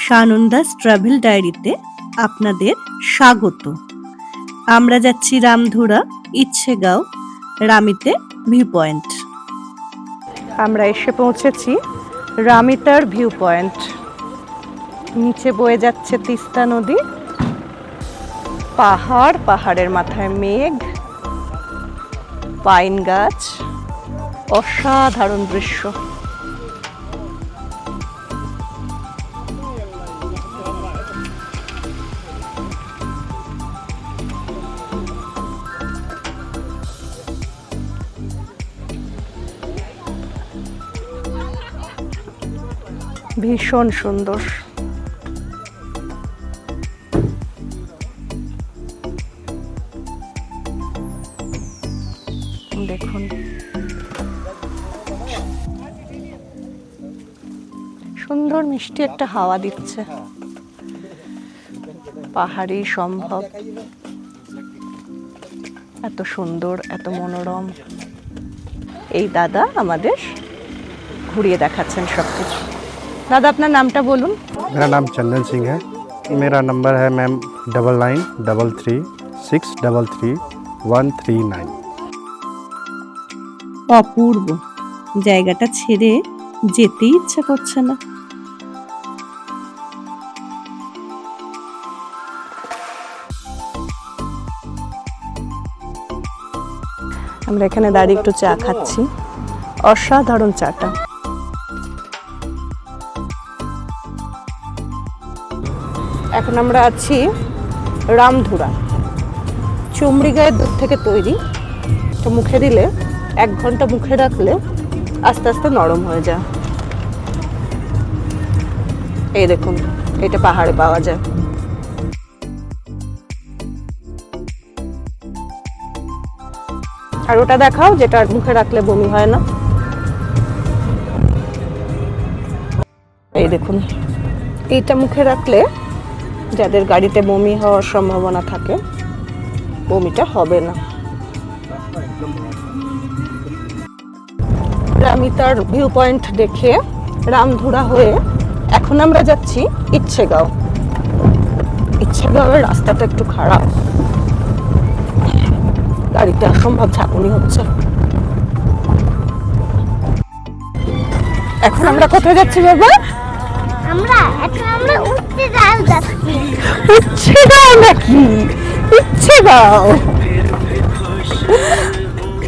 সানন্দাস travel ডায়েরিতে আপনাদের স্বাগত। আমরা যাচ্ছি রামধুরা, ইচ্ছেগাঁও, রামিতে ভিউ পয়েন্ট। আমরা এসে পৌঁছেছি রামিতার ভিউ পয়েন্ট। নিচে বয়ে যাচ্ছে তিস্তা নদী, পাহাড়, পাহাড়ের মাথায় মেঘ, পাইন গাছ, অসাধারণ দৃশ্য। ভীষণ সুন্দর। দেখুন, সুন্দর মিষ্টি একটা হাওয়া দিচ্ছে, পাহাড়ি সম্ভব, এত সুন্দর, এত মনোরম। এই দাদা আমাদের ঘুরিয়ে দেখাচ্ছেন সবকিছু। दादा अपना नामटा बोलून। मेरा नाम चंदन सिंह है। मेरा नंबर है मैम 9933633139। অপূর্ব, জায়গাটা ছেড়ে যেতেই ইচ্ছা করছে না। আমরা এখানে দাঁড়িয়ে একটু চা খাচ্ছি, অসাধারণ চাটা। এখন আমরা আছি রামধুরা, চুমড়ি গায়ের দুধ থেকে তৈরি। তো মুখে দিলে 1 ঘন্টা মুখে রাখলে আস্তে আস্তে নরম হয়ে যায়। এই দেখুন, এটা পাহাড়ে পাওয়া যায়। আর ওটা দেখাও যেটা মুখে রাখলে বমি হয় না। এই দেখুন, এইটা মুখে রাখলে যাদের গাড়িতে বমি হওয়ার সম্ভাবনা থাকে, বমিটা হবে না। রামিতার ভিউ পয়েন্ট দেখে রামধুরা হয়ে এখন আমরা যাচ্ছি ইচ্ছেগাঁও। ইচ্ছেগাঁওয়ের রাস্তাটা একটু খারাপ, গাড়িতে অসম্ভব ঝাঁকুনি হচ্ছে। এখন আমরা কোথায় যাচ্ছি বাবা? আমরা উচ্ছেগাঁও যাচ্ছি। ইচ্ছেগাঁও নাকি? ইচ্ছেগাঁও,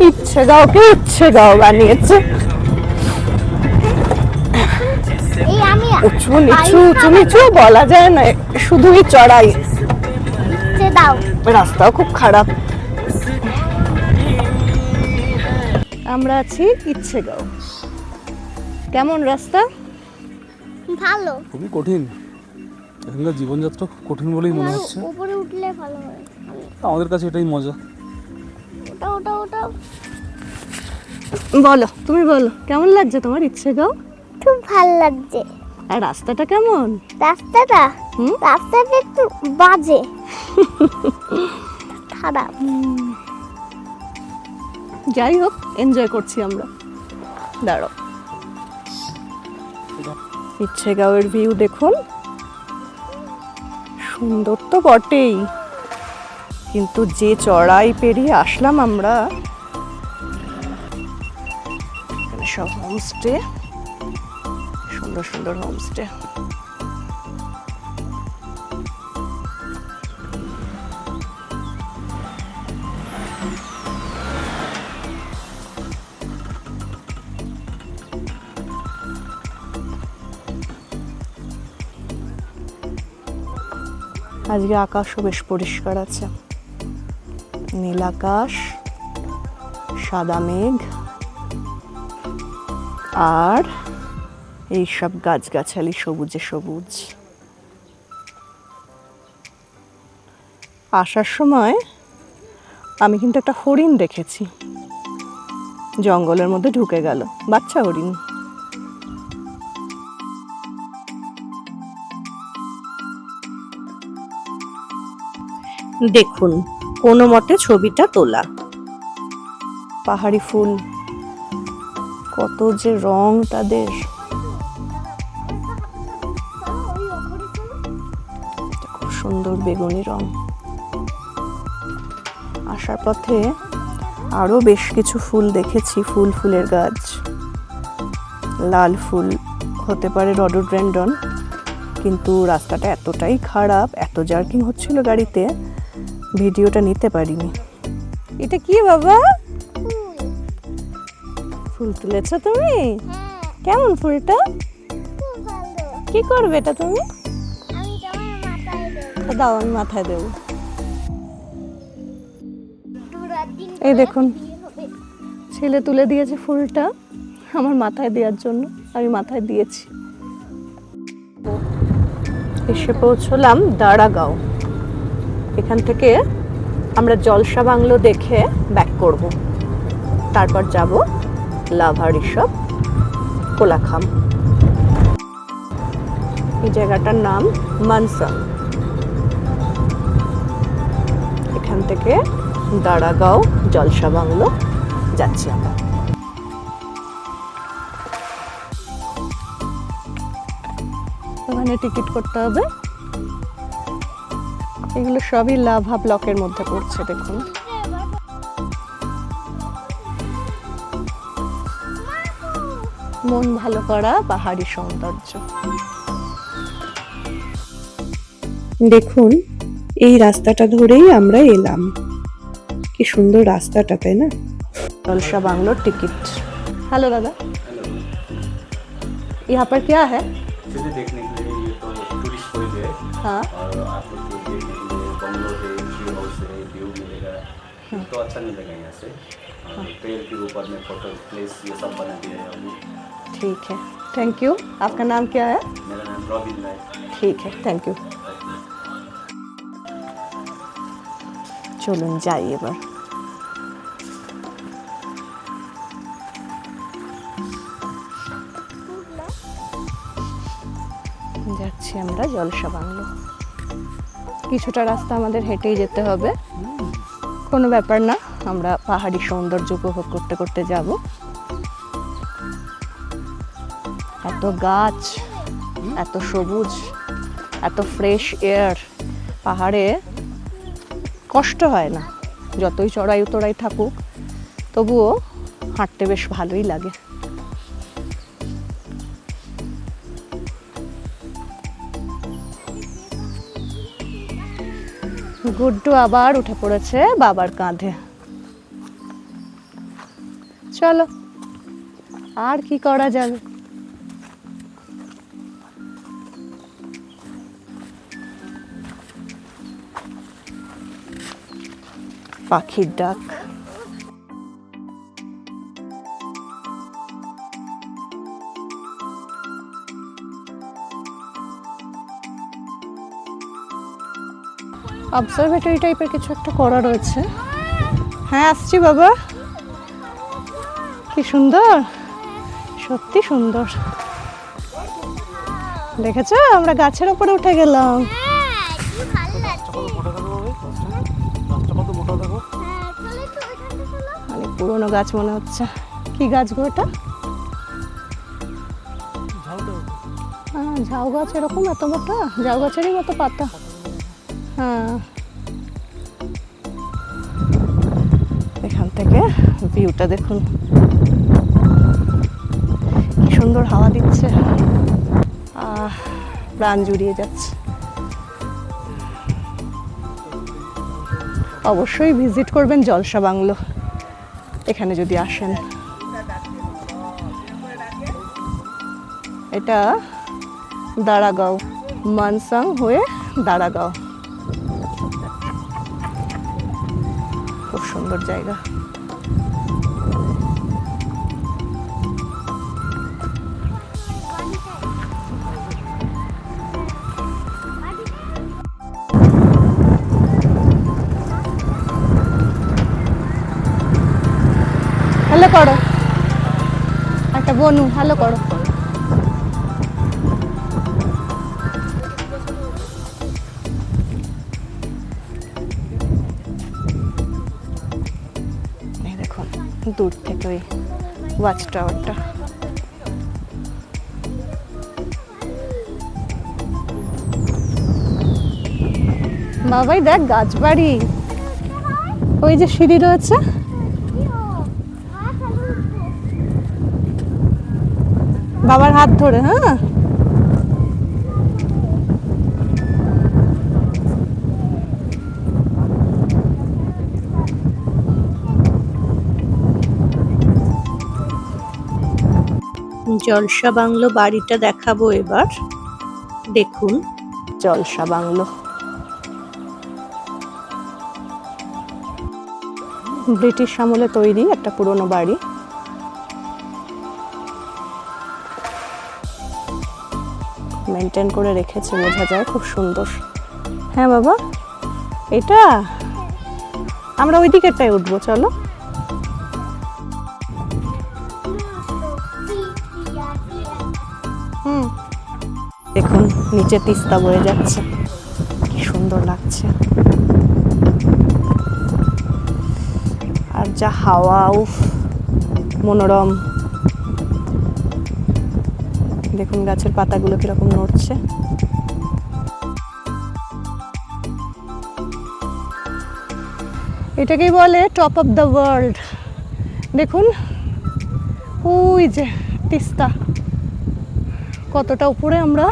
ইচ্ছেগাঁওকে ইচ্ছেগাঁও বানিয়েছে। এই আমি উঁচু নিচু, উঁচু নিচু বলা যায় না, শুধুই চড়াই। দাও, রাস্তাও খুব খারাপ। আমরা আছি ইচ্ছেগাঁও। কেমন রাস্তা? ভালো। খুবই কঠিন, এখানকার জীবনযাত্রা খুব কঠিন বলেই মনে হচ্ছে। উপরে উঠলে ভালো হয়। আমাদের কাছে এটাই মজা। ওটা ওটা ওটা বলো, তুমি বলো, কেমন লাগছে তোমার ইচ্ছেগাঁও? খুব ভালো লাগছে। আর রাস্তাটা কেমন? রাস্তাটা একটু বাজে, খারাপ। যাই হোক, এনজয় করছি আমরা। দাঁড়াও, ইচ্ছেগাঁওয়ের ভিউ দেখুন। সুন্দর তো বটেই, কিন্তু যে চড়াই পেরিয়ে আসলাম আমরা, এখানে সব হোমস্টে, সুন্দর সুন্দর হোমস্টে। আজকে আকাশও বেশ পরিষ্কার আছে, নীল আকাশ, সাদা মেঘ, আর এইসব গাছগাছালি সবুজে সবুজ। আসার সময় আমি কিন্তু একটা হরিণ দেখেছি, জঙ্গলের মধ্যে ঢুকে গেল, বাচ্চা হরিণ। দেখুন, কোনো মতে ছবিটা তোলা। পাহাড়ি ফুল, কত যে রং তাদের। সুন্দর বেগুনি রং। আসার পথে আরো বেশ কিছু ফুল দেখেছি, ফুলের গাছ। লাল ফুল হতে পারে রডোডেনড্রন, কিন্তু রাস্তাটা এতটাই খারাপ, এত জার্কিং হচ্ছিল গাড়িতে, ভিডিওটা নিতে পারিনি। এটা কি বাবা? ফুল তুলেছো তুমি? কেমন ফুলটা? কি করবে এটা তুমি? দাও, আমি মাথায় দেবো। এই দেখুন, ছেলে তুলে দিয়েছে ফুলটা আমার মাথায় দেওয়ার জন্য, আমি মাথায় দিয়েছি। এসে পৌঁছলাম দাঁড়াগাঁও। এখান থেকে আমরা জলসা বাংলো দেখে ব্যাক করব, তারপর যাব লাভা রিসর্ট কোলাখাম। এই জায়গাটার নাম মানসাং। এখান থেকে দাঁড়াগাঁও জলসা বাংলো যাচ্ছি আমরা। ওখানে টিকিট করতে হবে। এগুলো সবই লাভা ব্লকের মধ্যে পড়ছে। দেখুন, মন ভালো করা পাহাড়ি সৌন্দর্য। দেখুন, এই রাস্তাটা ধরেই আমরা এলাম। কি সুন্দর রাস্তাটা, তাই না? জলসা বাংলোর টিকিট। हेलो दादा, यहाँ पर क्या है? सिटी देखने के लिए ये तो टूरिस्ट प्लेस है। हाँ, और आप लोग को देखने के लिए बंगलो है, ट्री हाउस है, व्यू मिलेगा। तो अच्छा मिलेगा यहाँ से। पेड़ के ऊपर में फोटो प्लेस ये सब बना दिया है हमने। ठीक है, थैंक यू। आपका नाम क्या है? मेरा नाम रॉबिन है। ठीक है, थैंक यू। চলুন যাই এবার। যাচ্ছি আমরা জলসা বাংলো। কিছুটা রাস্তা আমাদের হেঁটেই যেতে হবে, কোনো ব্যাপার না। আমরা পাহাড়ি সৌন্দর্য উপভোগ করতে করতে যাব। এত গাছ, এত সবুজ, এত ফ্রেশ এয়ার। পাহাড়ে কষ্ট হয় না, যতই চড়াই উতরাই থাকুক, তবুও হাঁটতে বেশ ভালোই লাগে। গুড্ডু আবার উঠে পড়েছে বাবার কাঁধে। চলো, আর কি করা যাবে। পাখির ডাক। অবজারভেটরি টাইপের কিছু একটা করা রয়েছে। হ্যাঁ, আসছি বাবা। কি সুন্দর, সত্যি সুন্দর। দেখেছো, আমরা গাছের উপরে উঠে গেলাম। অনেক পুরনো গাছ মনে হচ্ছে। কি গাছ গো এটা? হ্যাঁ, ঝাউ গাছ। এরকম এত মোটা ঝাউ গাছেরই মতো পাতা। হ্যাঁ, এখান থেকে ভিউটা দেখুন, কি সুন্দর হাওয়া দিচ্ছে। প্রাণ জুড়িয়ে যাচ্ছে। অবশ্যই ভিজিট করবেন জলসা বাংলো এখানে যদি আসেন। এটা দাঁড়াগাঁও, মানসাং হয়ে দাঁড়াগাঁও। খুব সুন্দর জায়গা। হ্যালো করো, একটা বনু হ্যালো করো। এই দেখুন, দূর থেকে ওই ওয়াচ টাওয়ারটা। বাবাই দেখ গাছবাড়ি, ওই যে সিঁড়ি রয়েছে। বাবার হাত ধরে, হ্যাঁ। জলসা বাংলো বাড়িটা দেখাবো এবার। দেখুন জলসা বাংলো, ব্রিটিশ আমলে তৈরি একটা পুরনো বাড়ি। মেনটেন করে রেখেছে, বোঝা যায়, খুব সুন্দর। হ্যাঁ বাবা, এটা আমরা ওই দিকেরটায় উঠবো, চলো। দেখুন নিচে তিস্তা বয়ে যাচ্ছে, কি সুন্দর লাগছে। আর যা হাওয়া, উফ, মনোরম। দেখুন গাছের পাতাগুলো কিরকম নড়ছে। এটাকেই বলে টপ অফ দ্য ওয়ার্ল্ড। দেখুন ওই যে তিস্তা, কতটা উপরে আমরা।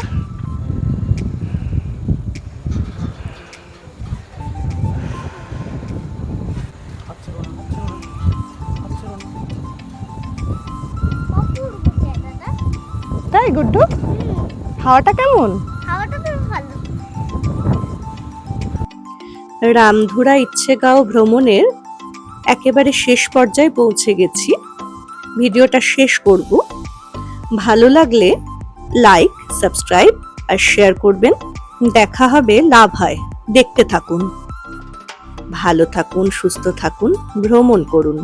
তাই গুড্ডু, হাওয়াটা কেমন? হাওয়াটা তো ভালো। রামধুরা ইচ্ছেগাঁও ভ্রমণের একেবারে শেষ পর্যায়ে পৌঁছে গেছি। ভিডিওটা শেষ করব। ভালো লাগলে লাইক, সাবস্ক্রাইব আর শেয়ার করবেন। দেখা হবে লাভ হয়, দেখতে থাকুন। ভালো থাকুন, সুস্থ থাকুন, ভ্রমণ করুন।